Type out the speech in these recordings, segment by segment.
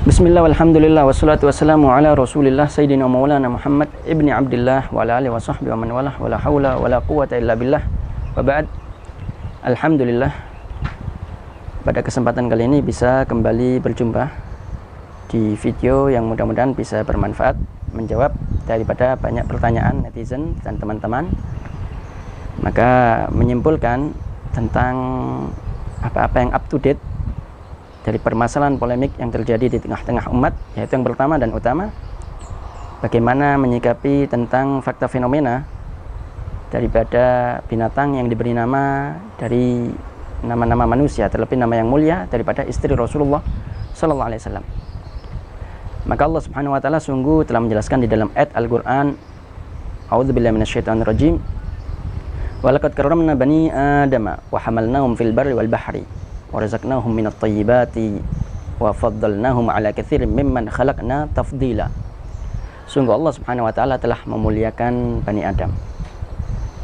Bismillah walhamdulillah wassalatu wassalamu ala rasulillah sayyidina maulana Muhammad ibni Abdillah wa ala alihi wa sahbihi wa man walah wa la hawla wa la quwata illa billah wa ba'd. Alhamdulillah, pada kesempatan kali ini bisa kembali berjumpa di video yang mudah-mudahan bisa bermanfaat, menjawab daripada banyak pertanyaan netizen dan teman-teman. Maka menyimpulkan tentang apa-apa yang up to date dari permasalahan polemik yang terjadi di tengah-tengah umat, yaitu yang pertama dan utama, bagaimana menyikapi tentang fakta fenomena daripada binatang yang diberi nama dari nama-nama manusia, terlebih nama yang mulia daripada istri Rasulullah sallallahu alaihi wasallam. Maka Allah Subhanahu wa taala sungguh telah menjelaskan di dalam ayat Al-Qur'an, A'udzubillahi minasyaitonirrajim. Wa laqad karramna bani Adama wa hamalnahum fil barri wal bahri wa razaqnahum minat thayyibati wa faddalnahum ala katsirin mimman khalaqna tafdila. Sungguh Allah Subhanahu wa taala telah memuliakan Bani Adam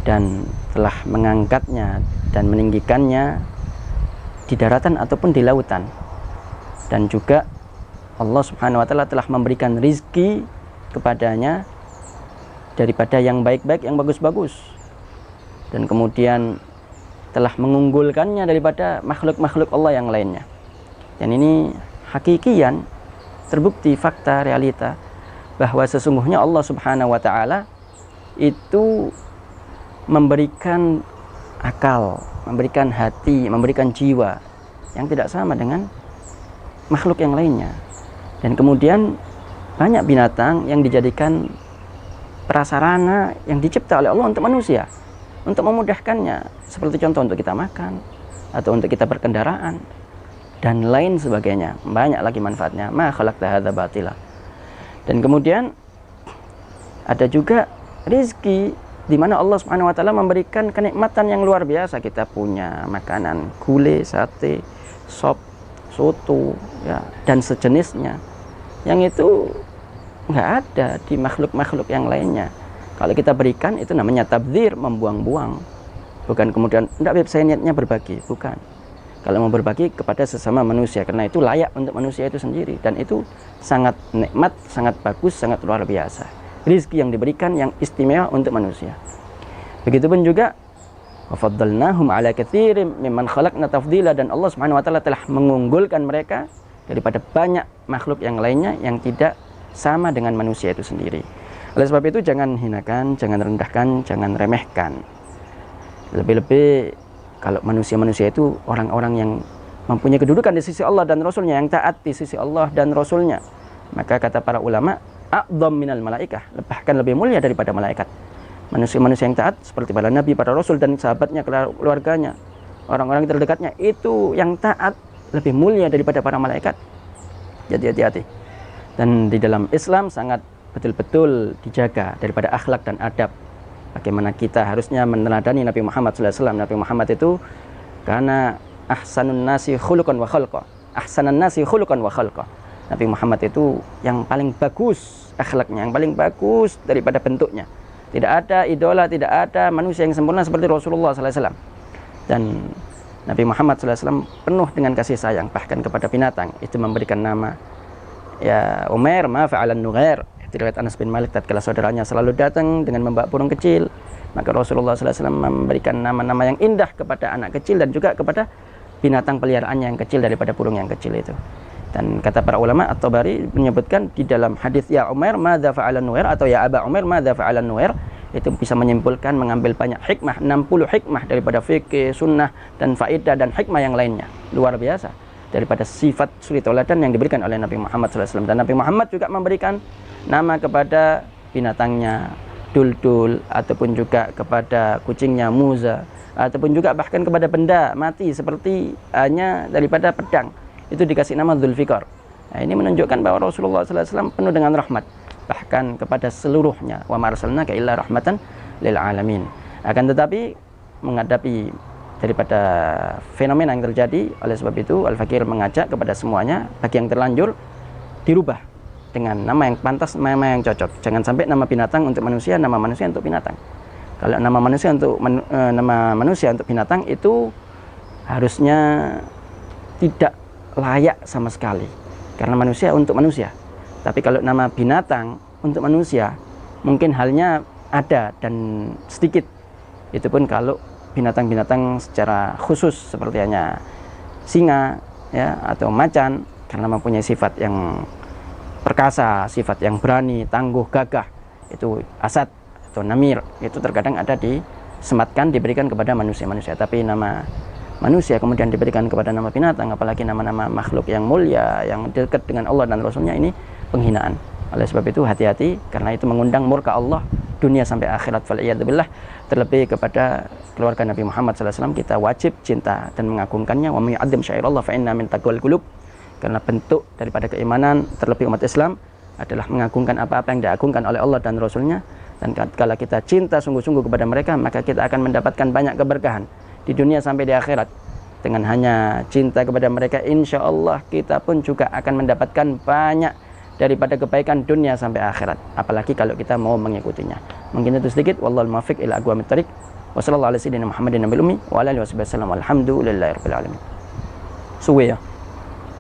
dan telah mengangkatnya dan meninggikannya di daratan ataupun di lautan. Dan juga Allah Subhanahu wa taala telah memberikan rizki kepadanya daripada yang baik-baik, yang bagus-bagus. Dan kemudian telah mengunggulkannya daripada makhluk-makhluk Allah yang lainnya. Dan ini hakikian, terbukti fakta realita bahwa sesungguhnya Allah Subhanahu wa taala itu memberikan akal, memberikan hati, memberikan jiwa yang tidak sama dengan makhluk yang lainnya. Dan kemudian banyak binatang yang dijadikan prasarana yang dicipta oleh Allah untuk manusia, untuk memudahkannya, seperti contoh untuk kita makan atau untuk kita berkendaraan dan lain sebagainya. Banyak lagi manfaatnya. Ma khalaqta hadza batila. Dan kemudian ada juga rizki di mana Allah Subhanahu wa taala memberikan kenikmatan yang luar biasa. Kita punya makanan gulai, sate, sop, soto, ya, dan sejenisnya, yang itu nggak ada di makhluk-makhluk yang lainnya. Kalau kita berikan, itu namanya tabdzir, membuang-buang. Bukan kemudian, enggak, saya niatnya berbagi. Bukan. Kalau mau berbagi kepada sesama manusia, karena itu layak untuk manusia itu sendiri. Dan itu sangat nikmat, sangat bagus, sangat luar biasa. Rizki yang diberikan yang istimewa untuk manusia. Begitupun juga, وَفَضَّلْنَاهُمْ عَلَى كَثِيرٍ مِمَّنْ خَلَقْنَا تَفْضِيلًا. Dan Allah Subhanahu wa taala telah mengunggulkan mereka daripada banyak makhluk yang lainnya yang tidak sama dengan manusia itu sendiri. Oleh sebab itu jangan hinakan, jangan rendahkan, jangan remehkan. Lebih-lebih kalau manusia-manusia itu orang-orang yang mempunyai kedudukan di sisi Allah dan Rasulnya, yang taat di sisi Allah dan Rasulnya. Maka kata para ulama, a'dzam minal malaikah, bahkan lebih mulia daripada malaikat. Manusia-manusia yang taat seperti para nabi, para rasul dan sahabatnya, keluarganya, orang-orang terdekatnya, itu yang taat lebih mulia daripada para malaikat. Jadi hati-hati. Dan di dalam Islam sangat betul-betul dijaga daripada akhlak dan adab. Bagaimana kita harusnya meneladani Nabi Muhammad SAW. Nabi Muhammad itu karena ahsanun nasi khuluqan wa khalqa. Ahsanan nasi khuluqan wa khalqa. Nabi Muhammad itu yang paling bagus akhlaknya, yang paling bagus daripada bentuknya. Tidak ada idola, tidak ada manusia yang sempurna seperti Rasulullah SAW. Dan Nabi Muhammad SAW penuh dengan kasih sayang, bahkan kepada binatang. Itu memberikan nama, ya Umair ma fa'alan nughair. Riwayat Anas bin Malik, tatkala saudaranya selalu datang dengan membawa burung kecil, maka Rasulullah SAW memberikan nama-nama yang indah kepada anak kecil dan juga kepada binatang peliharaannya yang kecil daripada burung yang kecil itu. Dan kata para ulama, At-Tabari menyebutkan di dalam hadis ya Umair madza fa'alan nuwair atau ya Aba Umair madza fa'alan nuwair, itu bisa menyimpulkan, mengambil banyak hikmah, 60 hikmah daripada fikih, sunnah dan faedah dan hikmah yang lainnya. Luar biasa daripada sifat suri tauladan yang diberikan oleh Nabi Muhammad SAW. Dan Nabi Muhammad juga memberikan nama kepada binatangnya Duldul, ataupun juga kepada kucingnya Muza, ataupun juga bahkan kepada benda mati seperti hanya daripada pedang, itu dikasih nama Dzulfikar. Nah, ini menunjukkan bahwa Rasulullah SAW penuh dengan rahmat, bahkan kepada seluruhnya. Wa ma arsalnaka illa rahmatan lil alamin. Akan tetapi menghadapi daripada fenomena yang terjadi, oleh sebab itu Al-Fakir mengajak kepada semuanya, bagi yang terlanjur dirubah dengan nama yang pantas, nama yang cocok. Jangan sampai nama binatang untuk manusia, nama manusia untuk binatang. Kalau nama manusia untuk binatang itu harusnya tidak layak sama sekali. karena manusia untuk manusia. Tapi kalau nama binatang untuk manusia, mungkin halnya ada dan sedikit. Itu pun kalau binatang-binatang secara khusus seperti hanya singa ya atau macan, karena mempunyai sifat yang perkasa, sifat yang berani, tangguh, gagah. Itu asad atau namir, itu terkadang ada disematkan, diberikan kepada manusia-manusia. Tapi nama manusia kemudian diberikan kepada nama binatang, apalagi nama-nama makhluk yang mulia, yang dekat dengan Allah dan Rasulnya, ini penghinaan. Oleh sebab itu hati-hati, karena itu mengundang murka Allah dunia sampai akhirat. Fal'iyadzubillah. Terlebih kepada keluarga Nabi Muhammad SAW, kita wajib cinta dan mengagungkannya. Wa may yu'azzim syairallah fa inna min taqwal qulub. Karena bentuk daripada keimanan terlebih umat Islam adalah mengagungkan apa-apa yang diagungkan oleh Allah dan Rasulnya. Dan kalau kita cinta sungguh-sungguh kepada mereka, maka kita akan mendapatkan banyak keberkahan di dunia sampai di akhirat. Dengan hanya cinta kepada mereka, insya Allah kita pun juga akan mendapatkan banyak daripada kebaikan dunia sampai akhirat. Apalagi kalau kita mau mengikutinya. Mungkin itu sedikit. Wallahul muwaffiq ila aqwamit thariq. Wassallallahu ala sayyidina Muhammadin nabiyil ummi wa ala alihi wasallam. Alhamdulillahirabbil alamin. Suwe ya.